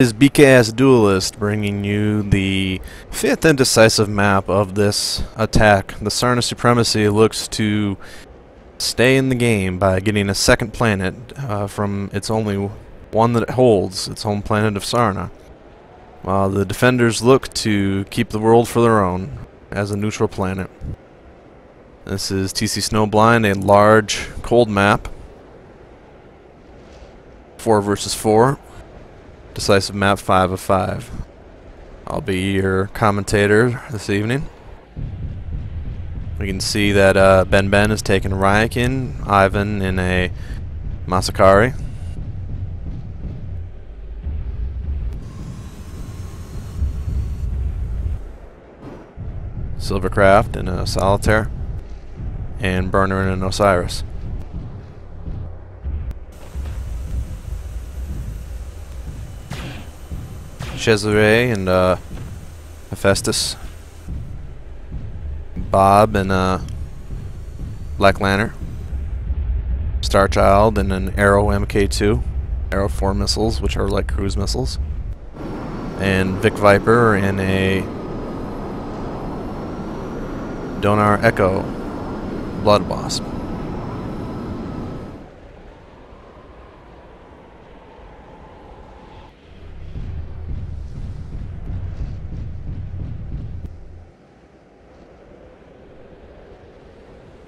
Is BKS Duelist bringing you the 5th and decisive map of this attack. The Sarna Supremacy looks to stay in the game by getting a second planet from its only one that it holds, its home planet of Sarna. While the defenders look to keep the world for their own as a neutral planet. This is TC Snowblind, a large, cold map. 4 versus 4. Decisive map 5 of 5. I'll be your commentator this evening. We can see that Ben is taking Ryakin, Ivan in a Masakari. Silvercraft in a Solitaire. And Burner in an Osiris. Cesare and Hephaestus. Bob and Black Lantern. Starchild and an Arrow MK2. Arrow 4 missiles, which are like cruise missiles. And Vic Viper in a Donar Echo Blood Wasp.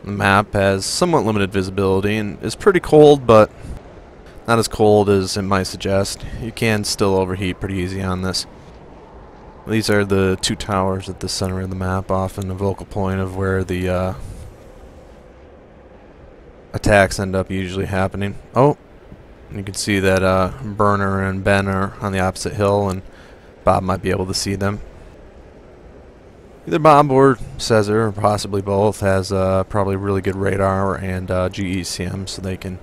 The map has somewhat limited visibility and is pretty cold, but not as cold as it might suggest. You can still overheat pretty easy on this. These are the 2 towers at the center of the map, often a focal point of where the attacks end up usually happening. Oh, you can see that Burner and Ben are on the opposite hill, and Bob might be able to see them. Either Bob or Cesar, or possibly both, has probably really good radar and GECM, so they can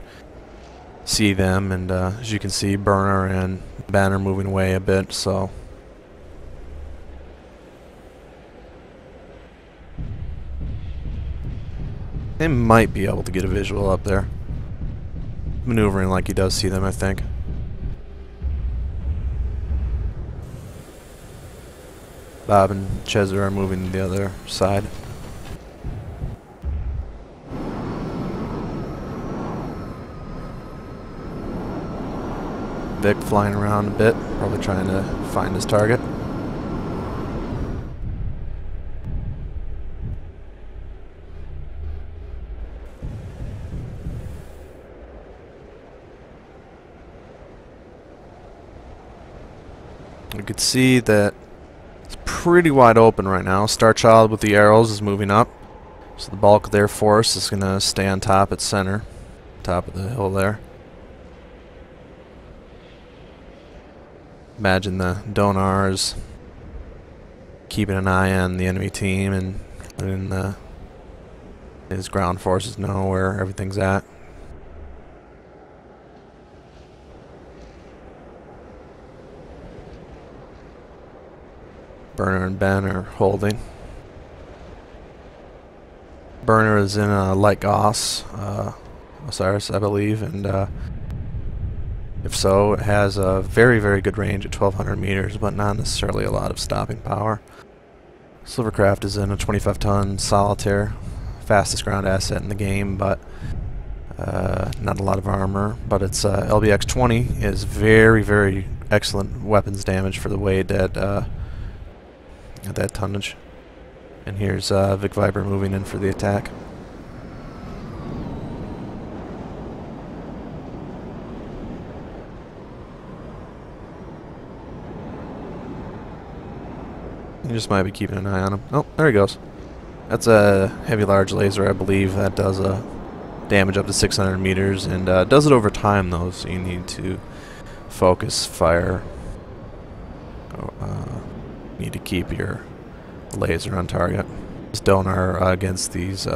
see them. And as you can see, Burner and Ben are moving away a bit, so they might be able to get a visual up there. Maneuvering like he does see them, I think. Bob and Cesar are moving to the other side. Vic flying around a bit, probably trying to find his target. You could see that it's pretty wide open right now. Starchild with the arrows is moving up, so the bulk of their force is going to stay on top at center, top of the hill there. Imagine the Donars keeping an eye on the enemy team and letting his ground forces know where everything's at. Burner and Ben are holding. Burner is in a light Gauss Osiris, I believe, and if so, it has a very, very good range at 1200 meters, but not necessarily a lot of stopping power. Silvercraft is in a 25-ton Solitaire, fastest ground asset in the game, but not a lot of armor. But its LBX-20 is very, very excellent weapons damage for the weight at that tonnage. And here's Vic Viper moving in for the attack. You just might be keeping an eye on him. Oh, there he goes. That's a heavy large laser, I believe. That does damage up to 600 meters and does it over time though, so you need to focus fire. Need to keep your laser on target. This Donar against these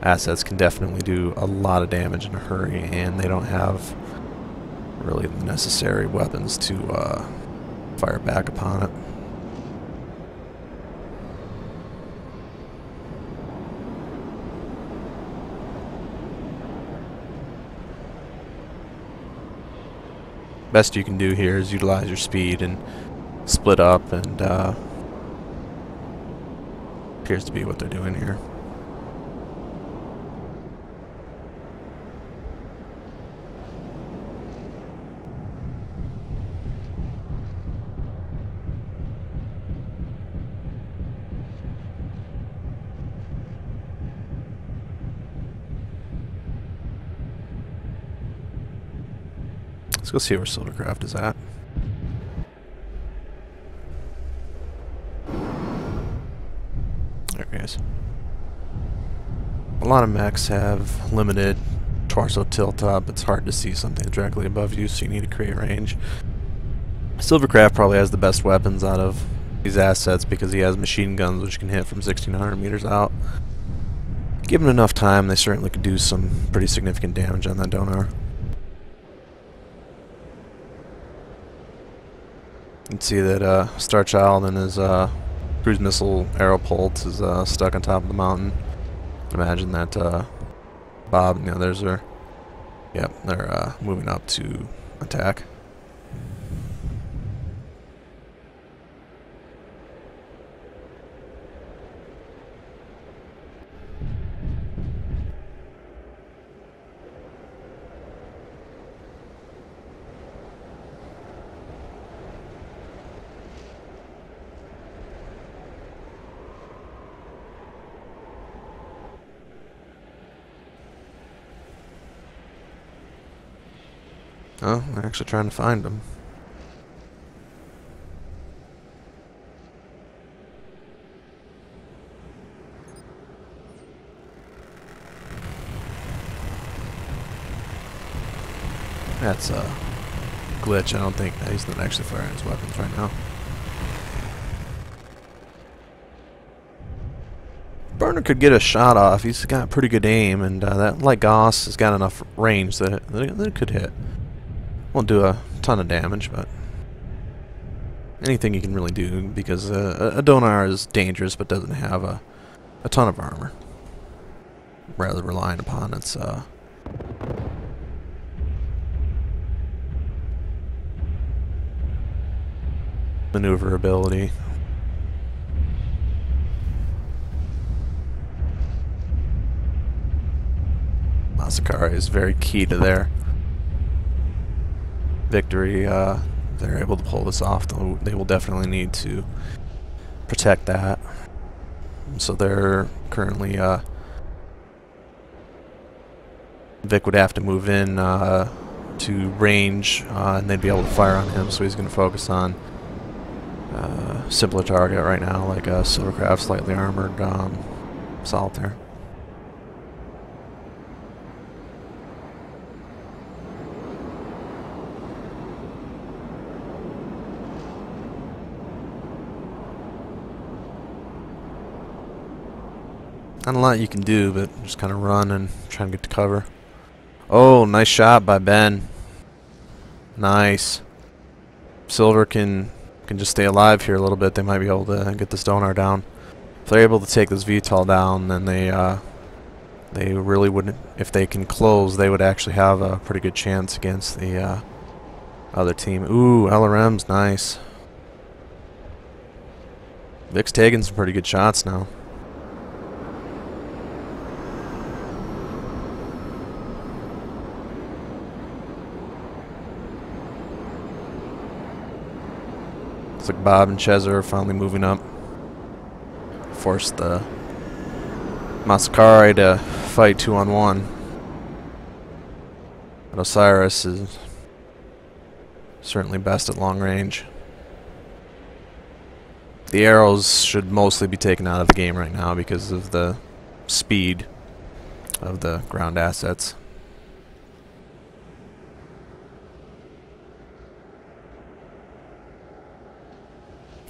assets can definitely do a lot of damage in a hurry, and they don't have really the necessary weapons to fire back upon it. best you can do here is utilize your speed and split up, and appears to be what they're doing here. Let's go see where Silvercraft is at. There he is. A lot of mechs have limited torso tilt up. It's hard to see something directly above you, so you need to create range. Silvercraft probably has the best weapons out of these assets because he has machine guns which can hit from 1,600 meters out. Given enough time, they certainly could do some pretty significant damage on that Donar. You can see that Starchild and his cruise missile arrow pulse is stuck on top of the mountain. Imagine that Bob and the others are, yep, they're moving up to attack. Oh, they're actually trying to find him. That's a glitch. I don't think he's not actually firing his weapons right now. Burner could get a shot off. He's got pretty good aim, and that light Goss has got enough range that it could hit. Won't do a ton of damage, but anything you can really do, because a Donar is dangerous but doesn't have a ton of armor. Rather relying upon its maneuverability. Masakari is very key to their victory. They're able to pull this off, though they will definitely need to protect that. So they're currently Vic would have to move in to range, and they'd be able to fire on him, so he's going to focus on simpler target right now, like a Silvercraft slightly armored Solitaire. Not a lot you can do, but just kind of run and try and get to cover. Oh, nice shot by Ben. Nice. Silver can just stay alive here a little bit. They might be able to get this Donar down. If they're able to take this VTOL down, then they really wouldn't. If they can close, they would actually have a pretty good chance against the other team. Ooh, LRM's nice. Vic's taking some pretty good shots now. Looks like Bob and Chezzer are finally moving up. Forced the Masakari to fight 2-on-1. But Osiris is certainly best at long range. The arrows should mostly be taken out of the game right now because of the speed of the ground assets.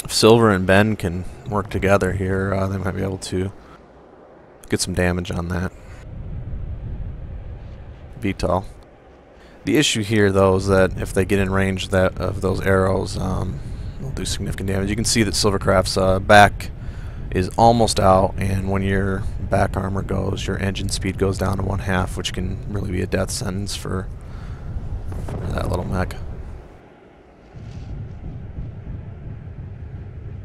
If Silver and Ben can work together here, they might be able to get some damage on that VTOL. The issue here, though, is that if they get in range of those arrows, they'll do significant damage. You can see that Silvercraft's back is almost out, and when your back armor goes, your engine speed goes down to 1/2, which can really be a death sentence for that little mech.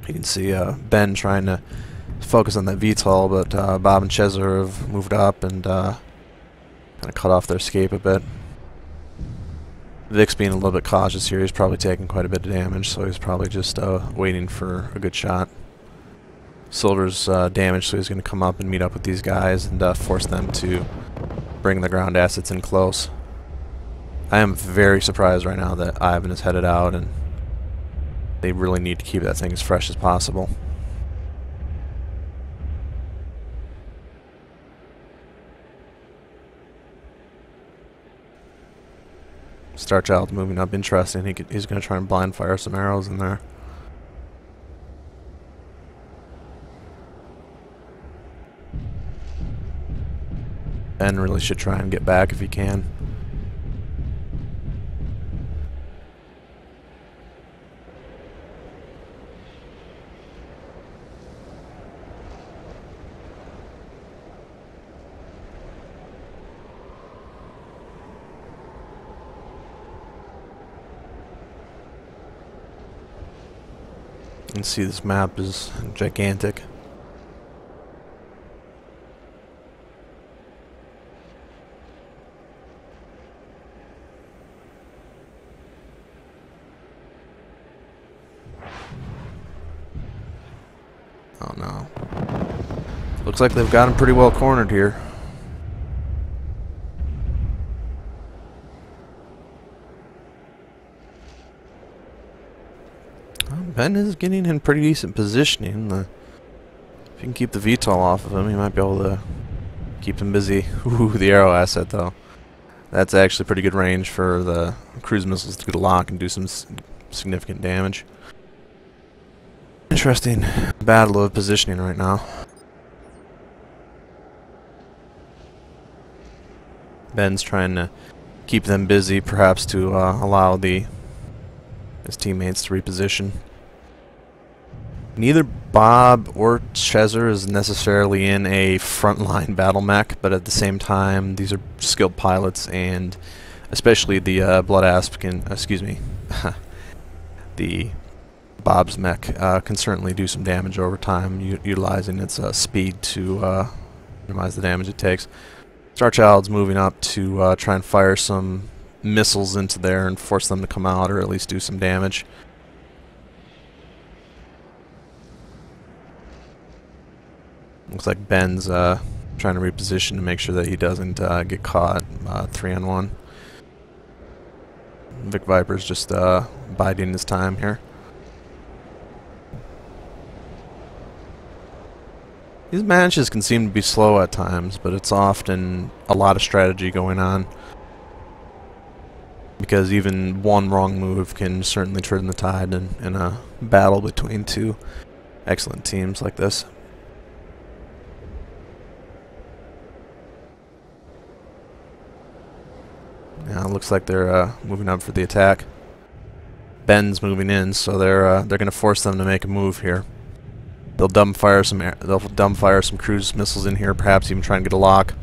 You can see Ben trying to focus on that VTOL, but Bob and Chezzer have moved up and kind of cut off their escape a bit. Vic's being a little bit cautious here. He's probably taking quite a bit of damage, so he's probably just waiting for a good shot. Silver's damaged, so he's going to come up and meet up with these guys and force them to bring the ground assets in close. I am very surprised right now that Ivan is headed out, and they really need to keep that thing as fresh as possible. Starchild's moving up, interesting. He's going to try and blind fire some arrows in there. Ben really should try and get back if he can. You can see this map is gigantic. Oh no. Looks like they've got him pretty well cornered here. Ben is getting in pretty decent positioning. If you can keep the VTOL off of him, you might be able to keep him busy. Ooh, the arrow asset though. That's actually pretty good range for the cruise missiles to get a lock and do some significant damage. Interesting battle of positioning right now. Ben's trying to keep them busy, perhaps to allow his teammates to reposition. Neither Bob or Chezzer is necessarily in a frontline battle mech, but at the same time, these are skilled pilots, and especially the Blood Asp can, the Bob's mech can certainly do some damage over time, utilizing its speed to minimize the damage it takes. Starchild's moving up to try and fire some missiles into there and force them to come out, or at least do some damage. Looks like Ben's trying to reposition to make sure that he doesn't get caught 3-on-1. Vic Viper's just biding his time here. These matches can seem to be slow at times, but it's often a lot of strategy going on, because even one wrong move can certainly turn the tide in a battle between two excellent teams like this. Yeah, it looks like they're moving up for the attack. Ben's moving in, so they're going to force them to make a move here. They'll dumbfire some cruise missiles in here, perhaps even try and get a lock.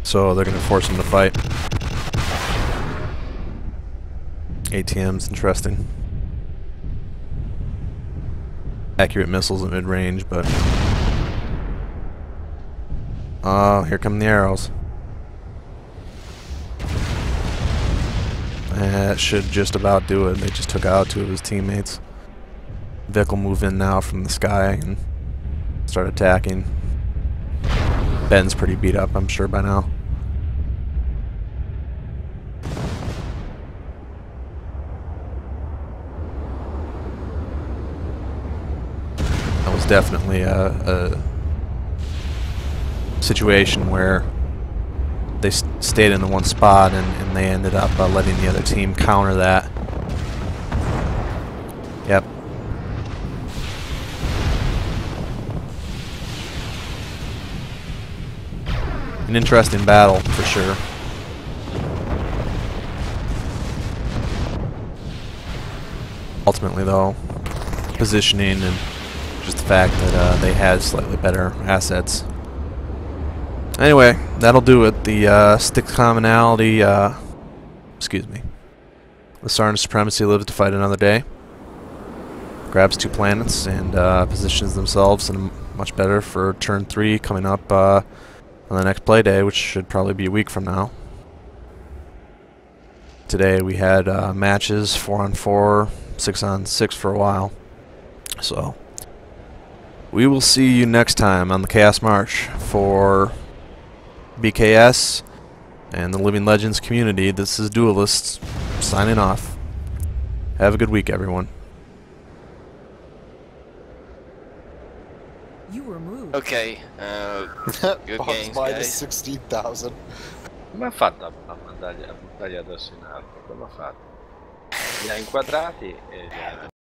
So they're going to force them to fight. ATM's interesting. Accurate missiles at mid-range, but oh, here come the arrows. That should just about do it. They just took out two of his teammates. Vic will move in now from the sky and start attacking. Ben's pretty beat up, I'm sure, by now. That was definitely a situation where they stayed in the one spot, and they ended up letting the other team counter that. Yep. An interesting battle, for sure. Ultimately, though, positioning and just the fact that they had slightly better assets. Anyway, that'll do it. The stick commonality, excuse me. The Sarna Supremacy lives to fight another day. grabs 2 planets and positions themselves in much better for turn 3 coming up on the next play day, which should probably be a week from now. Today we had matches 4-on-4, 6-on-6 for a while. So we will see you next time on the Chaos March. For BKS and the Living Legends community, this is Duelists signing off. Have a good week, everyone. You were moved. Okay, good games, guys. 16,000. Come ha fatto a mandargli adesso in alto? Come ha fatto? Li ha inquadrati e li ha